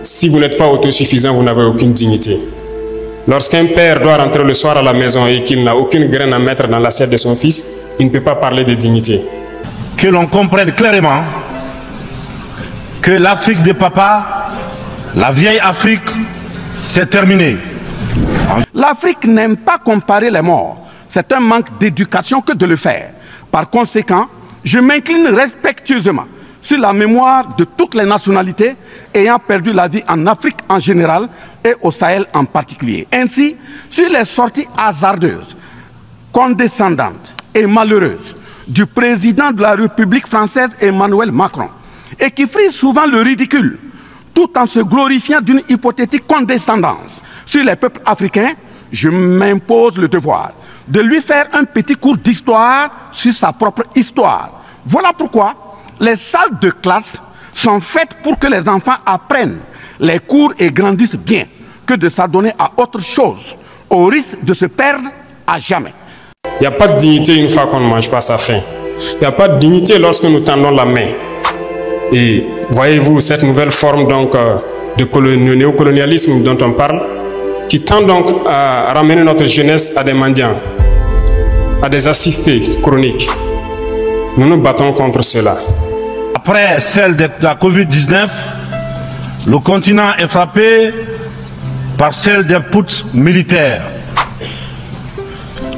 Si vous n'êtes pas autosuffisant, vous n'avez aucune dignité. Lorsqu'un père doit rentrer le soir à la maison et qu'il n'a aucune graine à mettre dans l'assiette de son fils, il ne peut pas parler de dignité. Que l'on comprenne clairement que l'Afrique de papa, la vieille Afrique, c'est terminé. L'Afrique n'aime pas comparer les morts. C'est un manque d'éducation que de le faire. Par conséquent, je m'incline respectueusement sur la mémoire de toutes les nationalités ayant perdu la vie en Afrique en général et au Sahel en particulier. Ainsi, sur les sorties hasardeuses, condescendantes et malheureuses du président de la République française Emmanuel Macron, et qui frise souvent le ridicule, tout en se glorifiant d'une hypothétique condescendance sur les peuples africains, je m'impose le devoir de lui faire un petit cours d'histoire sur sa propre histoire. Voilà pourquoi les salles de classe sont faites pour que les enfants apprennent les cours et grandissent bien, que de s'adonner à autre chose, au risque de se perdre à jamais. Il n'y a pas de dignité une fois qu'on ne mange pas sa faim. Il n'y a pas de dignité lorsque nous tendons la main. Et voyez-vous cette nouvelle forme donc, de néocolonialisme dont on parle, qui tend donc à ramener notre jeunesse à des mendiants, à des assistés chroniques. Nous nous battons contre cela. Après celle de la Covid-19, le continent est frappé par celle des putsch militaires,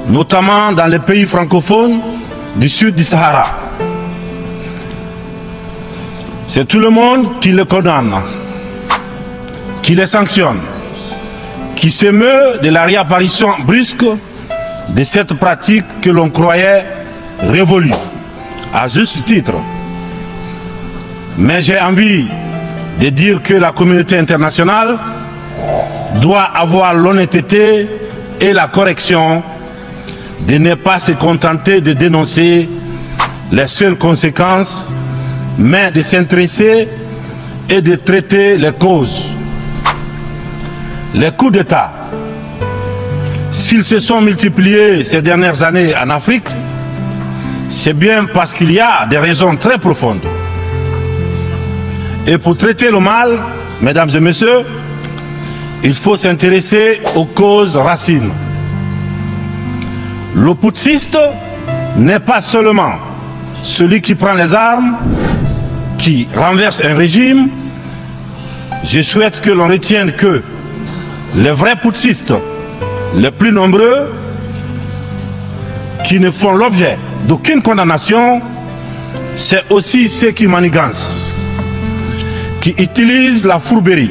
notamment dans les pays francophones du sud du Sahara. C'est tout le monde qui le condamne, qui les sanctionne, qui s'émeut de la réapparition brusque de cette pratique que l'on croyait révolue, à juste titre. Mais j'ai envie de dire que la communauté internationale doit avoir l'honnêteté et la correction de ne pas se contenter de dénoncer les seules conséquences, mais de s'intéresser et de traiter les causes. Les coups d'État, s'ils se sont multipliés ces dernières années en Afrique, c'est bien parce qu'il y a des raisons très profondes. Et pour traiter le mal, mesdames et messieurs, il faut s'intéresser aux causes racines. Le putschiste n'est pas seulement celui qui prend les armes, qui renverse un régime. Je souhaite que l'on retienne que les vrais putschistes, les plus nombreux, qui ne font l'objet d'aucune condamnation, c'est aussi ceux qui manigancent, qui utilisent la fourberie,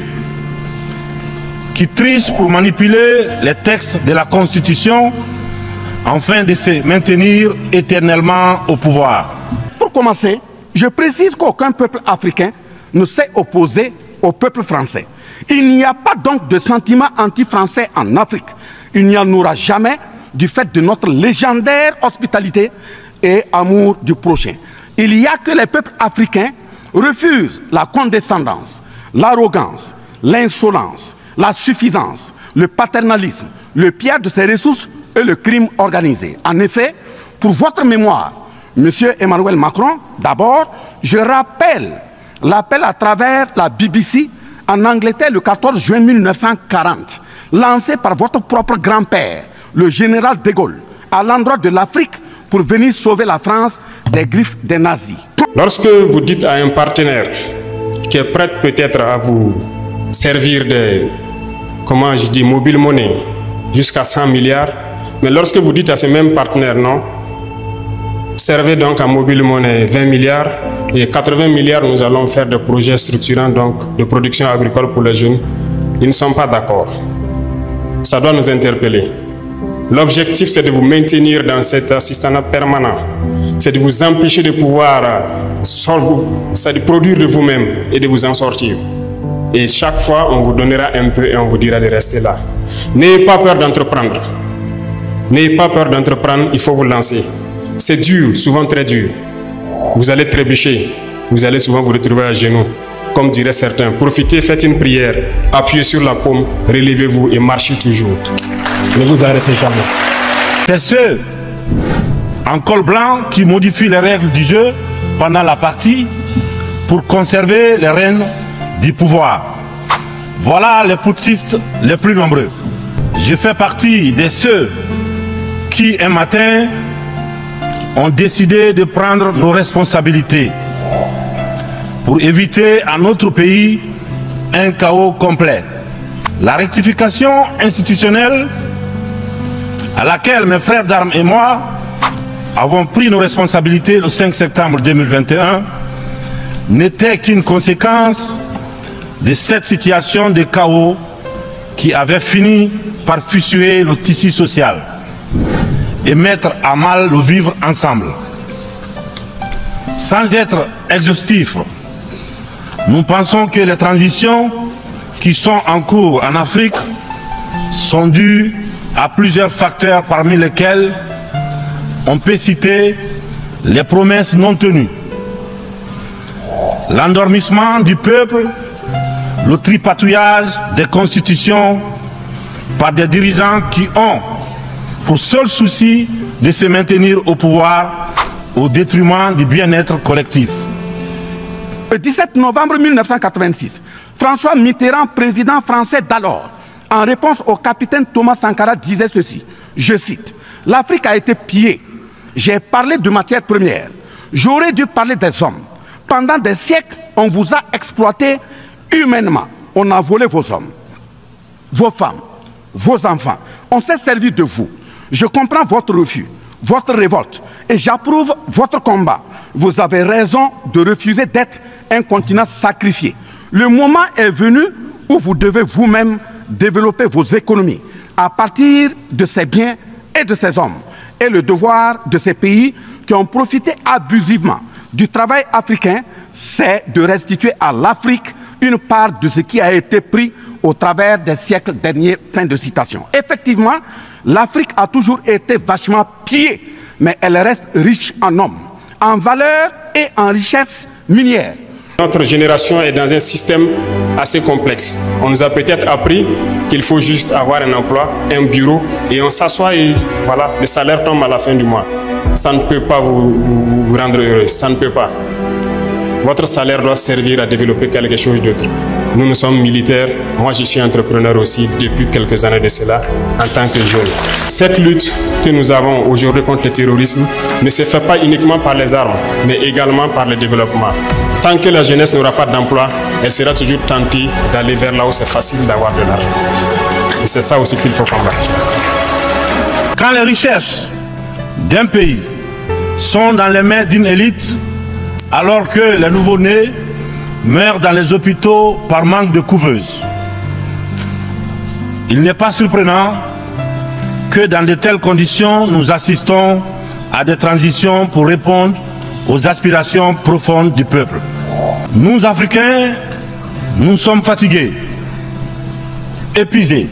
qui trichent pour manipuler les textes de la Constitution afin de se maintenir éternellement au pouvoir. Pour commencer, je précise qu'aucun peuple africain ne s'est opposé au peuple français. Il n'y a pas donc de sentiment anti-français en Afrique. Il n'y en aura jamais du fait de notre légendaire hospitalité et amour du prochain. Il n'y a que les peuples africains refusent la condescendance, l'arrogance, l'insolence, la suffisance, le paternalisme, le pillage de ses ressources et le crime organisé. En effet, pour votre mémoire, Monsieur Emmanuel Macron, d'abord, je rappelle l'appel à travers la BBC en Angleterre le 14 juin 1940, lancé par votre propre grand-père, le général de Gaulle, à l'endroit de l'Afrique pour venir sauver la France des griffes des nazis. Lorsque vous dites à un partenaire qui est prêt peut-être à vous servir de, comment je dis, mobile money jusqu'à 100 milliards, mais lorsque vous dites à ce même partenaire non, servez donc à mobile money 20 milliards et 80 milliards nous allons faire des projets structurants donc de production agricole pour les jeunes, ils ne sont pas d'accord. Ça doit nous interpeller. L'objectif c'est de vous maintenir dans cet assistanat permanent, c'est de vous empêcher de pouvoir produire de vous-même et de vous en sortir. Et chaque fois on vous donnera un peu et on vous dira de rester là. N'ayez pas peur d'entreprendre. N'ayez pas peur d'entreprendre, il faut vous lancer. C'est dur, souvent très dur. Vous allez trébucher, vous allez souvent vous retrouver à genoux. Comme diraient certains, profitez, faites une prière, appuyez sur la paume, relevez-vous et marchez toujours. Ne vous arrêtez jamais. C'est ceux en col blanc qui modifient les règles du jeu pendant la partie pour conserver les rênes du pouvoir. Voilà les putschistes les plus nombreux. Je fais partie de ceux qui, un matin, ont décidé de prendre nos responsabilités pour éviter à notre pays un chaos complet. La rectification institutionnelle à laquelle mes frères d'armes et moi avons pris nos responsabilités le 5 septembre 2021 n'était qu'une conséquence de cette situation de chaos qui avait fini par fissurer le tissu social et mettre à mal le vivre ensemble. Sans être exhaustif, nous pensons que les transitions qui sont en cours en Afrique sont dues à plusieurs facteurs, parmi lesquels on peut citer les promesses non tenues, l'endormissement du peuple, le tripatouillage des constitutions par des dirigeants qui ont pour seul souci de se maintenir au pouvoir au détriment du bien-être collectif. Le 17 novembre 1986, François Mitterrand, président français d'alors, en réponse au capitaine Thomas Sankara, disait ceci, je cite, « L'Afrique a été pillée. J'ai parlé de matières premières. J'aurais dû parler des hommes. Pendant des siècles, on vous a exploité humainement. On a volé vos hommes, vos femmes, vos enfants. On s'est servi de vous. Je comprends votre refus, votre révolte, et j'approuve votre combat. Vous avez raison de refuser d'être un continent sacrifié. Le moment est venu où vous devez vous-même développer vos économies à partir de ces biens et de ces hommes. Et le devoir de ces pays qui ont profité abusivement du travail africain, c'est de restituer à l'Afrique une part de ce qui a été pris au travers des siècles derniers. » Fin de citation. Effectivement, l'Afrique a toujours été vachement pillée, mais elle reste riche en hommes, en valeurs et en richesses minières. Notre génération est dans un système assez complexe. On nous a peut-être appris qu'il faut juste avoir un emploi, un bureau, et on s'assoit et voilà, le salaire tombe à la fin du mois. Ça ne peut pas vous rendre heureux, ça ne peut pas. Votre salaire doit servir à développer quelque chose d'autre. Nous sommes militaires, moi je suis entrepreneur aussi depuis quelques années de cela, en tant que jeune. Cette lutte que nous avons aujourd'hui contre le terrorisme ne se fait pas uniquement par les armes, mais également par le développement. Tant que la jeunesse n'aura pas d'emploi, elle sera toujours tentée d'aller vers là où c'est facile d'avoir de l'argent. Et c'est ça aussi qu'il faut combattre. Quand les richesses d'un pays sont dans les mains d'une élite, alors que les nouveau-nés meurent dans les hôpitaux par manque de couveuses, il n'est pas surprenant que dans de telles conditions, nous assistons à des transitions pour répondre aux aspirations profondes du peuple. Nous, Africains, nous sommes fatigués, épuisés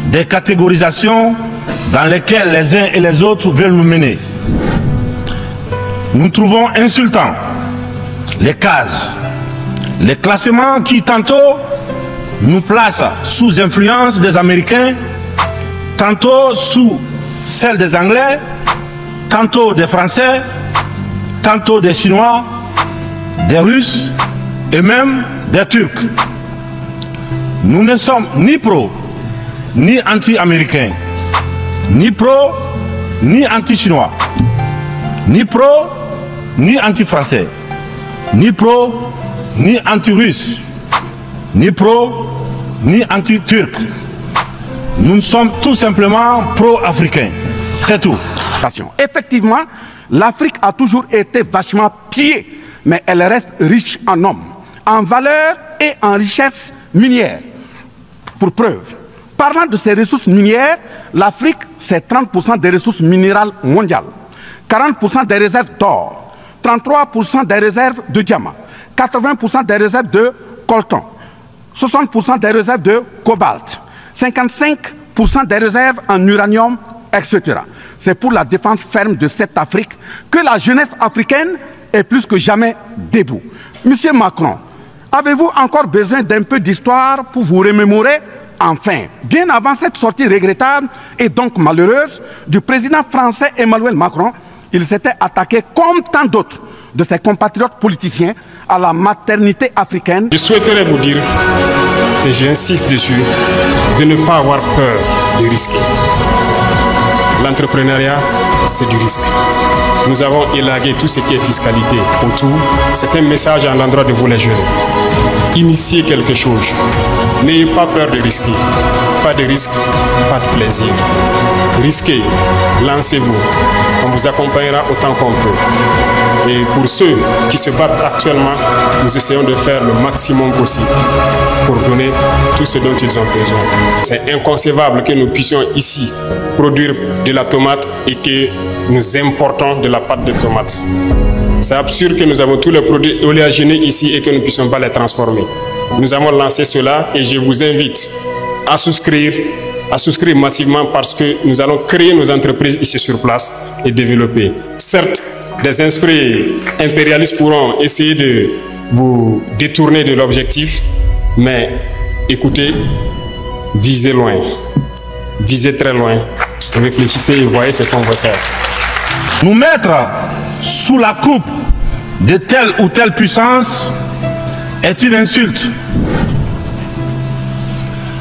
des catégorisations dans lesquelles les uns et les autres veulent nous mener. Nous trouvons insultants les cases, les classements qui tantôt nous placent sous influence des Américains, tantôt sous celle des Anglais, tantôt des Français, tantôt des Chinois, des Russes et même des Turcs. Nous ne sommes ni pro, ni anti-américains, ni pro, ni anti-chinois, ni pro, ni anti-français, ni pro, ni anti-russe, ni pro, ni anti-turc. Nous sommes tout simplement pro-africains, c'est tout. Effectivement, l'Afrique a toujours été vachement pillée, mais elle reste riche en hommes, en valeurs et en richesses minières. Pour preuve, parlant de ses ressources minières, l'Afrique, c'est 30% des ressources minérales mondiales, 40% des réserves d'or, 33% des réserves de diamants, 80% des réserves de coltan, 60% des réserves de cobalt, 55% des réserves en uranium, etc. C'est pour la défense ferme de cette Afrique que la jeunesse africaine est plus que jamais debout. Monsieur Macron, avez-vous encore besoin d'un peu d'histoire pour vous remémorer? Enfin, bien avant cette sortie regrettable et donc malheureuse du président français Emmanuel Macron, il s'était attaqué, comme tant d'autres de ses compatriotes politiciens, à la maternité africaine. Je souhaiterais vous dire et j'insiste dessus, de ne pas avoir peur de risquer. L'entrepreneuriat, c'est du risque. Nous avons élagué tout ce qui est fiscalité autour. C'est un message à l'endroit de vous les jeunes. Initiez quelque chose. N'ayez pas peur de risquer. Pas de risque, pas de plaisir. Risquez, lancez-vous. On vous accompagnera autant qu'on peut. Et pour ceux qui se battent actuellement, nous essayons de faire le maximum possible pour donner tout ce dont ils ont besoin. C'est inconcevable que nous puissions ici produire de la tomate et que nous importons de la pâte de tomate. C'est absurde que nous avons tous les produits oléagineux ici et que nous ne puissions pas les transformer. Nous avons lancé cela et je vous invite à souscrire massivement parce que nous allons créer nos entreprises ici sur place et développer. Certes, des esprits impérialistes pourront essayer de vous détourner de l'objectif, mais écoutez, visez loin, visez très loin, réfléchissez et voyez ce qu'on veut faire. Nous mettre sous la coupe de telle ou telle puissance est une insulte,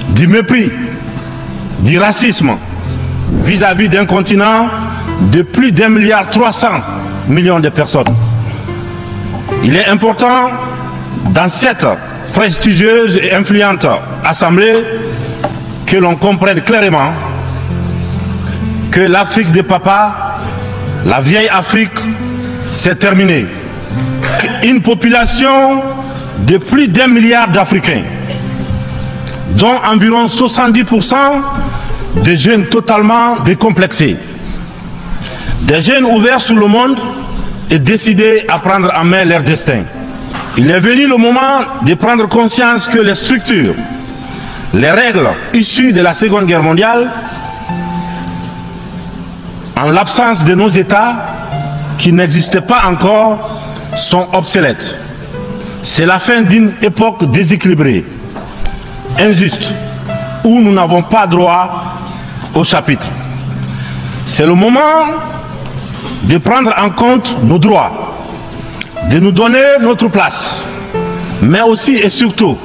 du mépris, du racisme vis-à-vis d'un continent de plus d'1,3 milliard de personnes. Il est important dans cette prestigieuse et influente assemblée que l'on comprenne clairement que l'Afrique de papa, la vieille Afrique, c'est terminé. Une population de plus d'1 milliard d'Africains, dont environ 70% de jeunes totalement décomplexés, des jeunes ouverts sur le monde et décidés à prendre en main leur destin. Il est venu le moment de prendre conscience que les structures, les règles issues de la Seconde Guerre mondiale, en l'absence de nos États qui n'existaient pas encore, sont obsolètes. C'est la fin d'une époque déséquilibrée, injuste, où nous n'avons pas droit au chapitre. C'est le moment de prendre en compte nos droits, de nous donner notre place, mais aussi et surtout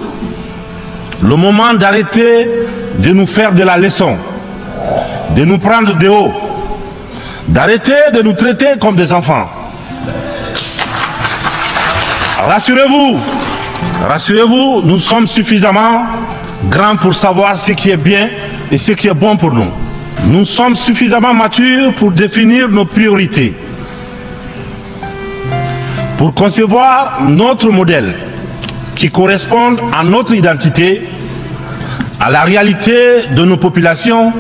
le moment d'arrêter de nous faire de la leçon, de nous prendre de haut, d'arrêter de nous traiter comme des enfants. Rassurez-vous, rassurez-vous, nous sommes suffisamment grands pour savoir ce qui est bien et ce qui est bon pour nous. Nous sommes suffisamment matures pour définir nos priorités, pour concevoir notre modèle qui correspond à notre identité, à la réalité de nos populations,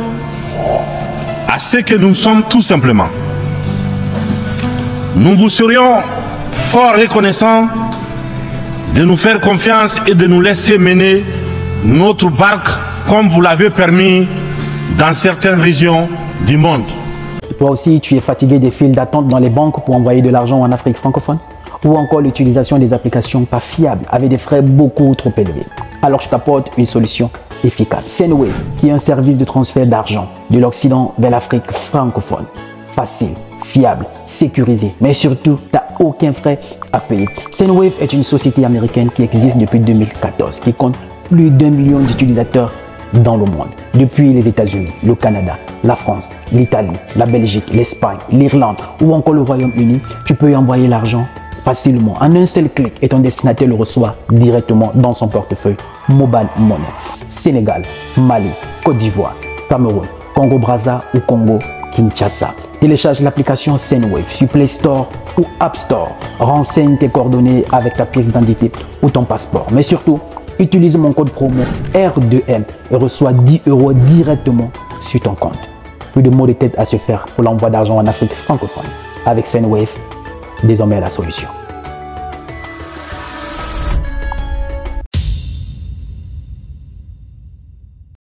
à ce que nous sommes tout simplement. Nous vous serions fort reconnaissants de nous faire confiance et de nous laisser mener notre barque comme vous l'avez permis dans certaines régions du monde. Toi aussi, tu es fatigué des files d'attente dans les banques pour envoyer de l'argent en Afrique francophone? Ou encore l'utilisation des applications pas fiables avec des frais beaucoup trop élevés? Alors je t'apporte une solution efficace. Sendwave, qui est un service de transfert d'argent de l'Occident vers l'Afrique francophone. Facile, fiable, sécurisé, mais surtout, tu n'as aucun frais à payer. Sendwave est une société américaine qui existe depuis 2014, qui compte plus d'1 million d'utilisateurs dans le monde. Depuis les États-Unis, le Canada, la France, l'Italie, la Belgique, l'Espagne, l'Irlande ou encore le Royaume-Uni, tu peux y envoyer l'argent facilement. En un seul clic et ton destinataire le reçoit directement dans son portefeuille Mobile Money. Sénégal, Mali, Côte d'Ivoire, Cameroun, Congo-Brazza ou Congo-Kinshasa. Télécharge l'application Sendwave sur Play Store ou App Store. Renseigne tes coordonnées avec ta pièce d'identité ou ton passeport. Mais surtout, utilise mon code promo R2M et reçois 10 € directement sur ton compte. Plus de maux de tête à se faire pour l'envoi d'argent en Afrique francophone. Avec Sendwave, désormais la solution.